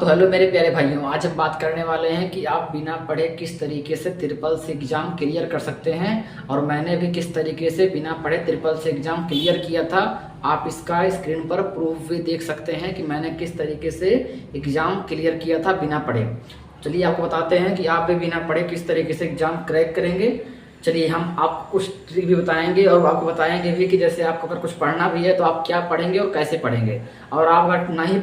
तो हेलो मेरे प्यारे भाइयों, आज हम बात करने वाले हैं कि आप बिना पढ़े किस तरीके से ट्रिपल सी एग्ज़ाम क्लियर कर सकते हैं। और मैंने भी किस तरीके से बिना पढ़े ट्रिपल सी एग्ज़ाम क्लियर किया था। आप इसका स्क्रीन पर प्रूफ भी देख सकते हैं कि मैंने किस तरीके से एग्ज़ाम क्लियर किया था बिना पढ़े। चलिए आपको बताते हैं कि आप भी बिना पढ़े किस तरीके से एग्ज़ाम क्रैक करेंगे। चलिए हम आपको कुछ ट्रिक भी बताएंगे और आपको बताएंगे भी कि जैसे आपको अगर कुछ पढ़ना भी है तो आप क्या पढ़ेंगे और कैसे पढ़ेंगे। और आप अगर नहीं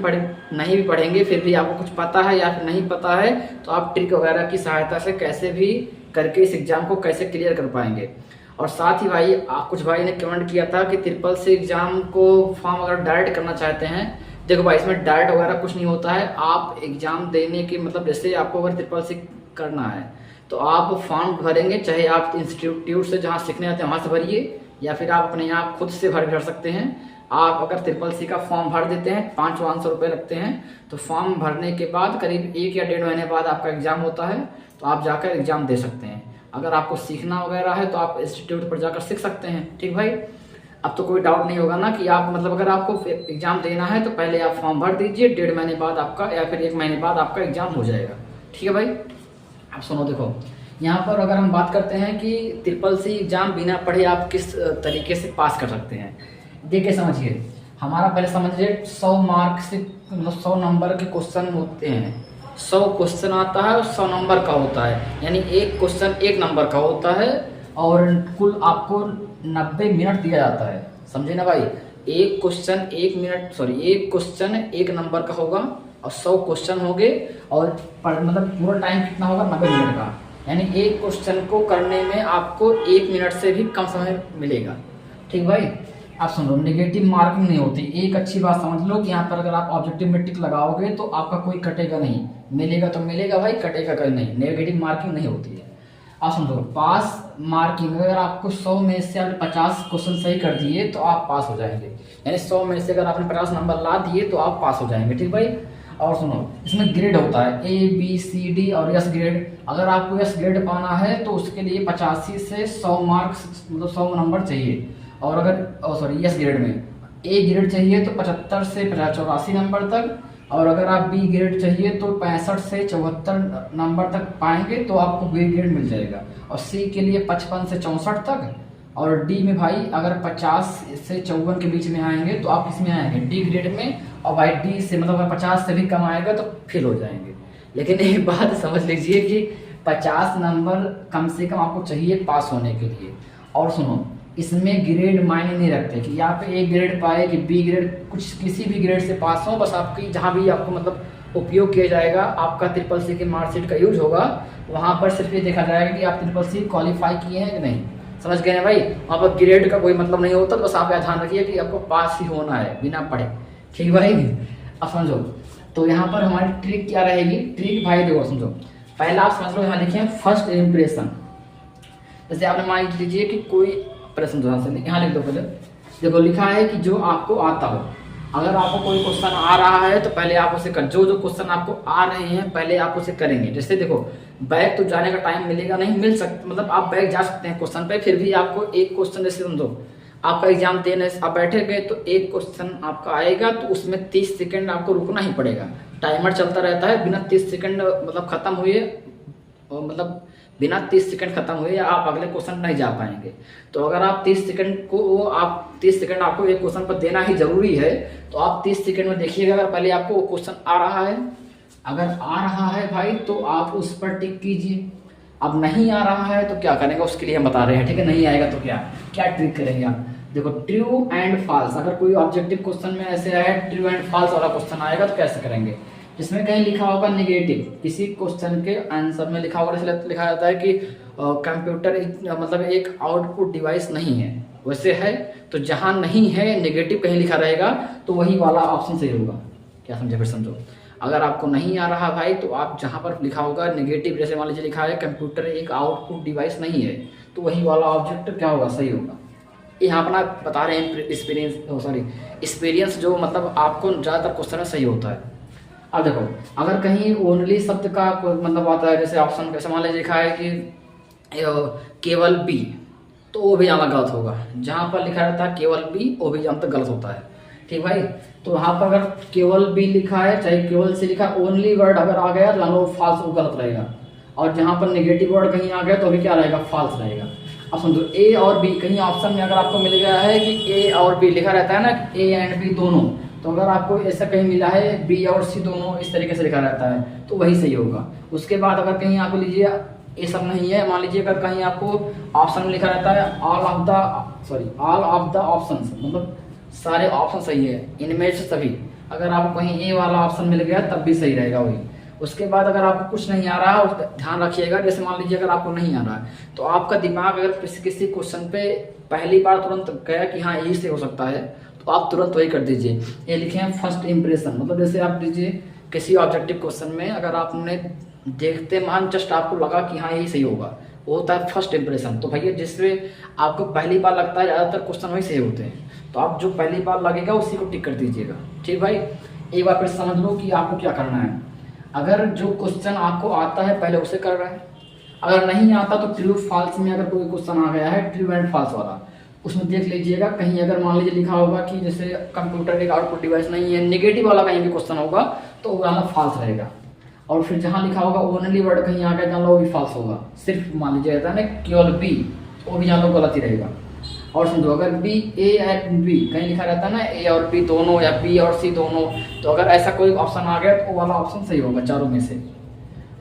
भी पढ़ेंगे फिर भी आपको कुछ पता है या फिर नहीं पता है तो आप ट्रिक वगैरह की सहायता से कैसे भी करके इस एग्ज़ाम को कैसे क्लियर कर पाएंगे। और साथ ही भाई कुछ भाई ने कमेंट किया था कि ट्रिपल सी एग्ज़ाम को फॉर्म अगर डायरेक्ट करना चाहते हैं। देखो भाई, इसमें डायरेक्ट वगैरह कुछ नहीं होता है। आप एग्ज़ाम देने की मतलब जैसे आपको अगर ट्रिपल सी करना है तो आप फॉर्म भरेंगे, चाहे आप इंस्टीट्यूट से जहाँ सीखने आते हैं वहाँ से भरिए या फिर आप अपने यहाँ खुद से भर सकते हैं। आप अगर ट्रिपल सी का फॉर्म भर देते हैं, 500 रुपये लगते हैं। तो फॉर्म भरने के बाद करीब 1 या 1.5 महीने बाद आपका एग्ज़ाम होता है, तो आप जाकर एग्ज़ाम दे सकते हैं। अगर आपको सीखना वगैरह है तो आप इंस्टीट्यूट पर जाकर सीख सकते हैं। ठीक भाई, अब तो कोई डाउट नहीं होगा ना कि आप मतलब अगर आपको एग्ज़ाम देना है तो पहले आप फॉर्म भर दीजिए, 1.5 महीने बाद आपका या फिर 1 महीने बाद आपका एग्ज़ाम हो जाएगा। ठीक है भाई, अब सुनो, देखो यहाँ पर अगर हम बात करते हैं कि ट्रिपल सी एग्ज़ाम बिना पढ़े आप किस तरीके से पास कर सकते हैं। देखिए समझिए, हमारा पहले समझिए 100 मार्क से मतलब 100 नंबर के क्वेश्चन होते हैं। 100 क्वेश्चन आता है और 100 नंबर का होता है, यानी एक क्वेश्चन 1 नंबर का होता है और कुल आपको 90 मिनट दिया जाता है। समझे ना भाई, एक क्वेश्चन 1 नंबर का होगा और 100 क्वेश्चन हो गए और मतलब पूरा टाइम कितना होगा, 90 मिनट का। यानी एक क्वेश्चन को करने में आपको 1 मिनट से भी कम समय मिलेगा। ठीक भाई, आप सुनो, नेगेटिव मार्किंग नहीं होती। एक अच्छी बात समझ लो कि यहाँ पर अगर आप ऑब्जेक्टिव में टिक लगाओगे तो आपका कोई कटेगा नहीं, मिलेगा तो मिलेगा भाई, कटेगा कहीं नहीं। नेगेटिव मार्किंग नहीं होती है। आप समझो, पास मार्किंग अगर आपको 100 में से आपने 50 क्वेश्चन सही कर दिए तो आप पास हो जाएंगे। यानी 100 में से अगर आपने 50 नंबर ला दिए तो आप पास हो जाएंगे। ठीक भाई, और सुनो, इसमें ग्रेड होता है A, B, C, D और S ग्रेड। अगर आपको S ग्रेड पाना है तो उसके लिए 85 से 100 मार्क्स मतलब 100 नंबर चाहिए। और अगर S ग्रेड में A ग्रेड चाहिए तो 75 से 84 नंबर तक। और अगर आप B ग्रेड चाहिए तो 65 से 74 नंबर तक पाएंगे तो आपको B ग्रेड मिल जाएगा। और C के लिए 55 से 64 तक। और D में भाई अगर 50 से 54 के बीच में आएंगे तो आप इसमें आएंगे D ग्रेड में। और भाई D से मतलब अगर 50 से भी कम आएगा तो फेल हो जाएंगे। लेकिन एक बात समझ लीजिए कि 50 नंबर कम से कम आपको चाहिए पास होने के लिए। और सुनो, इसमें ग्रेड मायने नहीं रखते कि यहाँ पे A ग्रेड पाए कि B ग्रेड, कुछ किसी भी ग्रेड से पास हो, बस आपकी जहाँ भी आपको मतलब उपयोग किया जाएगा, आपका ट्रिपल सी की मार्कशीट का यूज होगा, वहाँ पर सिर्फ ये देखा जाएगा कि आप ट्रिपल सी क्वालिफाई किए हैं कि नहीं। समझ गए ना भाई, वहाँ पर ग्रेड का कोई मतलब नहीं होता। बस आप ध्यान रखिए कि आपको पास ही होना है बिना पढ़े। ठीक भाई, अब समझो, तो यहाँ पर हमारी ट्रिक क्या रहेगी। ट्रिक भाई देखो, समझो, पहला आप समझ लो, यहाँ लिखे हैं फर्स्ट इम्प्रेशन। जैसे आपने मान लीजिए कि कोई प्रश्न यहाँ लिख दो। पहले देखो लिखा है कि जो आपको आता हो। अगर आपको कोई क्वेश्चन आ रहा है तो पहले आप उसे कर, जो क्वेश्चन आपको आ रहे हैं पहले आप उसे करेंगे। जैसे देखो, बैग तो जाने का टाइम मिलेगा नहीं, मिल सकता मतलब आप बैग जा सकते हैं क्वेश्चन पे, फिर भी आपको एक क्वेश्चन, जैसे समझो आपका एग्जाम देने से आप बैठे गए तो एक क्वेश्चन आपका आएगा तो उसमें 30 सेकंड आपको रुकना ही पड़ेगा। टाइमर चलता रहता है, बिना 30 सेकंड मतलब खत्म हुए, मतलब बिना 30 सेकंड खत्म हुए आप अगले क्वेश्चन नहीं जा पाएंगे। तो अगर आप 30 सेकंड आपको एक क्वेश्चन पर देना ही जरूरी है तो आप 30 सेकंड में देखिएगा। अगर पहले आपको वो क्वेश्चन आ रहा है, अगर आ रहा है भाई तो आप उस पर टिक कीजिए। अब नहीं आ रहा है तो क्या करेंगे, उसके लिए हम बता रहे हैं। ठीक है, नहीं आएगा तो क्या ट्रिक करेंगे आप। देखो, ट्रू एंड फॉल्स, अगर कोई ऑब्जेक्टिव क्वेश्चन में ऐसे आया ट्रू एंड फॉल्स वाला क्वेश्चन आएगा तो कैसे करेंगे। जिसमें कहीं लिखा होगा नेगेटिव, किसी क्वेश्चन के आंसर में लिखा होगा, जैसे लिखा जाता है कि कंप्यूटर मतलब एक आउटपुट डिवाइस नहीं है, वैसे है। तो जहां नहीं है नेगेटिव कहीं लिखा रहेगा तो वही वाला ऑप्शन सही होगा। क्या समझे, फिर समझो। अगर आपको नहीं आ रहा भाई तो आप जहां पर लिखा होगा नेगेटिव, जैसे मान लीजिए लिखा है कंप्यूटर एक आउटपुट डिवाइस नहीं है, तो वही वाला ऑब्जेक्ट क्या होगा, सही होगा। यहाँ अपना बता रहे हैं एक्सपीरियंस जो मतलब आपको ज़्यादातर क्वेश्चन में सही होता है। अब देखो, अगर कहीं ओनली शब्द का मतलब आता है, जैसे ऑप्शन कैसे मान लीजिए लिखा है कि केवल बी, तो वो भी यहाँ गलत होगा। जहाँ पर लिखा रहता है केवल बी, वो भी यहाँ तक गलत होता है। ठीक भाई। तो यहाँ पर अगर केवल बी लिखा है चाहे केवल सी लिखा है, ओनली वर्ड अगर आ गया तो वो फॉल्स, वो गलत रहेगा। और जहाँ पर नेगेटिव वर्ड कहीं आ गया तो अभी क्या रहेगा, फॉल्स रहेगा। अब समझो ए और बी, कहीं ऑप्शन में अगर आपको मिल गया है कि ए और बी लिखा रहता है ना, ए एंड बी दोनों, तो अगर आपको ऐसा कहीं मिला है बी और सी दोनों इस तरीके से लिखा रहता है तो वही सही होगा। उसके बाद अगर कहीं आपको लीजिए ये सब नहीं है, मान लीजिए अगर कहीं आपको ऑप्शन में लिखा रहता है ऑल ऑफ द ऑप्शंस, मतलब सारे ऑप्शन सही है इनमें से सभी, अगर आपको कहीं ए वाला ऑप्शन मिल गया तब भी सही रहेगा वही। उसके बाद अगर आपको कुछ नहीं आ रहा है, ध्यान रखिएगा, जैसे मान लीजिए अगर आपको नहीं आ रहा है तो आपका दिमाग अगर किसी क्वेश्चन पे पहली बार तुरंत गया कि हाँ यही से हो सकता है तो आप तुरंत वही कर दीजिए। ये लिखे हैं फर्स्ट इंप्रेशन, मतलब जैसे आप दीजिए किसी ऑब्जेक्टिव क्वेश्चन में अगर आपने देखते मान जस्ट आपको लगा कि हाँ यही सही होगा, वो होता है फर्स्ट इंप्रेशन। तो भैया जिससे आपको पहली बार लगता है, ज़्यादातर क्वेश्चन वही सही होते हैं, तो आप जो पहली बार लगेगा उसी को टिक कर दीजिएगा। ठीक भाई, एक बार फिर समझ लो कि आपको क्या करना है। अगर जो क्वेश्चन आपको आता है पहले उसे कर रहा है, अगर नहीं आता तो ट्रू फॉल्स में अगर कोई क्वेश्चन आ गया है ट्रू एंड फॉल्स वाला, उसमें देख लीजिएगा कहीं अगर मान लीजिए लिखा होगा कि जैसे कंप्यूटर एक आउटपुट डिवाइस नहीं है, नेगेटिव वाला कहीं भी क्वेश्चन होगा तो वो वाला फॉल्स रहेगा। और फिर जहाँ लिखा होगा ओनली वर्ड कहीं आ गया जान लो वो भी फॉल्स होगा। सिर्फ मान लीजिए रहता है ना केवल बी, वो भी जान लो गलत ही रहेगा। और समझो अगर बी ए एंड बी कहीं लिखा रहता है ना ए और बी दोनों या बी और सी दोनों, तो अगर ऐसा कोई ऑप्शन आ गया तो वो वाला ऑप्शन सही होगा चारों में से।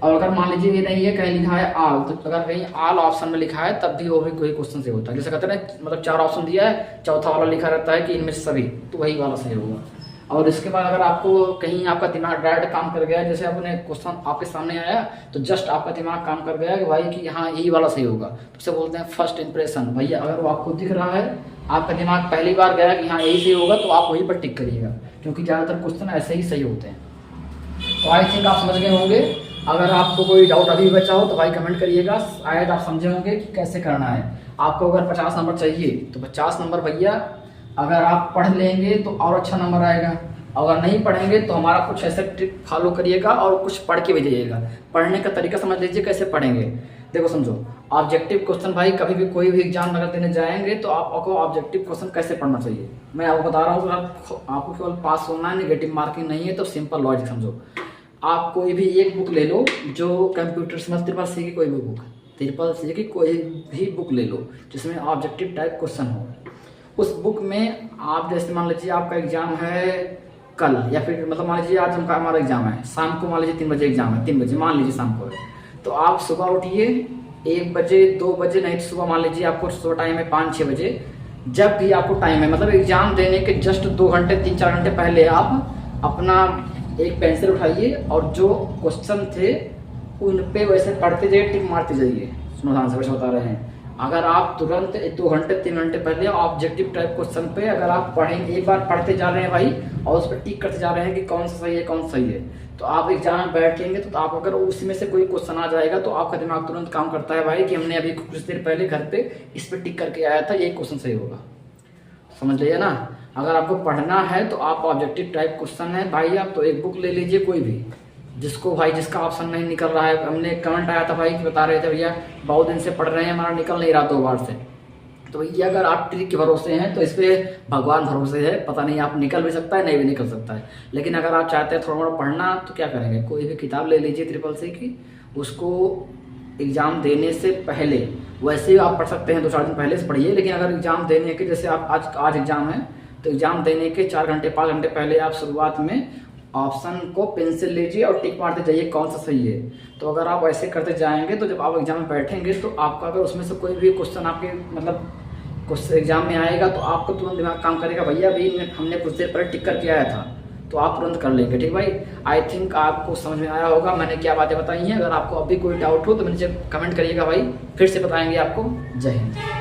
और अगर मान लीजिए ये नहीं है कहीं लिखा है आल, तो अगर कहीं आल ऑप्शन में लिखा है तब भी वो भी कोई क्वेश्चन सही होता है। जैसे कहते हैं ना मतलब 4 ऑप्शन दिया है, चौथा वाला लिखा रहता है कि इनमें से सभी, तो वही वाला सही होगा। और इसके बाद अगर आपको कहीं आपका दिमाग डायरेक्ट काम कर गया, जैसे आपने क्वेश्चन आपके सामने आया तो जस्ट आपका दिमाग काम कर गया कि भाई कि हाँ यही वाला सही होगा, तो उसे बोलते हैं फर्स्ट इंप्रेशन। भैया अगर वो आपको दिख रहा है, आपका दिमाग पहली बार गया कि हाँ यही सही होगा, तो आप वहीं पर टिक करिएगा, क्योंकि ज़्यादातर क्वेश्चन ऐसे ही सही होते हैं। तो आई थिंक आप समझ गए होंगे। अगर आपको कोई डाउट अभी बचा हो तो भाई कमेंट करिएगा, शायद आप समझे होंगे कि कैसे करना है। आपको अगर 50 नंबर चाहिए तो 50 नंबर भैया अगर आप पढ़ लेंगे तो और अच्छा नंबर आएगा, अगर नहीं पढ़ेंगे तो हमारा कुछ ऐसे ट्रिक फॉलो करिएगा और कुछ पढ़ के भी जाइएगा। पढ़ने का तरीका समझ लीजिए कैसे पढ़ेंगे। देखो समझो, ऑब्जेक्टिव क्वेश्चन भाई कभी भी कोई भी एग्जाम अगर देने जाएंगे तो आपको ऑब्जेक्टिव क्वेश्चन कैसे पढ़ना चाहिए मैं आपको बता रहा हूँ। आपको केवल पास होना है, नेगेटिव मार्किंग नहीं है, तो सिंपल लॉजिक समझो। आप कोई भी एक बुक ले लो जो कंप्यूटर समझ सी की कोई भी बुक, सी की कोई भी बुक ले लो जिसमें ऑब्जेक्टिव टाइप क्वेश्चन हो। उस बुक में आप जैसे मान लीजिए आपका एग्जाम है कल, या फिर मतलब मान लीजिए आज हमारा एग्जाम है शाम को, मान लीजिए 3 बजे एग्जाम है, 3 बजे मान लीजिए शाम को है, तो आप सुबह उठिए 1 बजे 2 बजे, नहीं तो सुबह मान लीजिए आपको सुबह टाइम है 5-6 बजे, जब भी आपको टाइम है, मतलब एग्जाम देने के जस्ट 2 घंटे 3-4 घंटे पहले आप अपना एक पेंसिल उठाइए और जो क्वेश्चन थे उन पे वैसे पढ़ते जाइए, टिक मारते जाइए। सुनो ध्यान से, वैसे बता रहे हैं। अगर आप तुरंत 2 घंटे 3 घंटे पहले ऑब्जेक्टिव टाइप क्वेश्चन पे अगर आप पढ़ेंगे, एक बार पढ़ते जा रहे हैं भाई और उस पर टिक करते जा रहे हैं कि कौन सा सही है कौन सा सही है, तो आप एग्जाम में बैठेंगे तो आप अगर उसमें से कोई क्वेश्चन आ जाएगा तो आपका दिमाग तुरंत काम करता है भाई कि हमने अभी कुछ देर पहले घर पे इस पर टिक करके आया था, ये क्वेश्चन सही होगा। समझ लीजिए ना। अगर आपको पढ़ना है तो आप ऑब्जेक्टिव टाइप क्वेश्चन है भाई, आप तो एक बुक ले लीजिए कोई भी, जिसको भाई जिसका ऑप्शन नहीं निकल रहा है। हमने कमेंट आया था भाई कि बता रहे थे भैया बहुत दिन से पढ़ रहे हैं, हमारा निकल नहीं रहा 2 बार से। तो भैया अगर आप ट्रिक के भरोसे हैं तो इस पर भगवान भरोसे है, पता नहीं आप निकल भी सकता है नहीं भी निकल सकता है। लेकिन अगर आप चाहते हैं थोड़ा मोड़ा पढ़ना तो क्या करेंगे, कोई भी किताब ले लीजिए CCC की, उसको एग्ज़ाम देने से पहले, वैसे आप पढ़ सकते हैं 2-4 दिन पहले से पढ़िए, लेकिन अगर एग्ज़ाम देने के जैसे आप आज एग्ज़ाम है तो एग्ज़ाम देने के 4 घंटे 5 घंटे पहले आप शुरुआत में ऑप्शन को पेंसिल लीजिए और टिक मारते जाइए कौन सा सही है। तो अगर आप ऐसे करते जाएंगे तो जब आप एग्जाम में बैठेंगे तो आपका अगर उसमें से कोई भी क्वेश्चन आपके मतलब कुछ एग्जाम में आएगा तो आपको तुरंत दिमाग काम करेगा, भैया अभी हमने कुछ देर पहले टिक करके आया था, तो आप तुरंत कर लेंगे। ठीक भाई, आई थिंक आपको समझ में आया होगा मैंने क्या बातें बताई हैं। अगर आपको अभी कोई डाउट हो तो मुझे कमेंट करिएगा भाई, फिर से बताएंगे आपको। जय हिंद।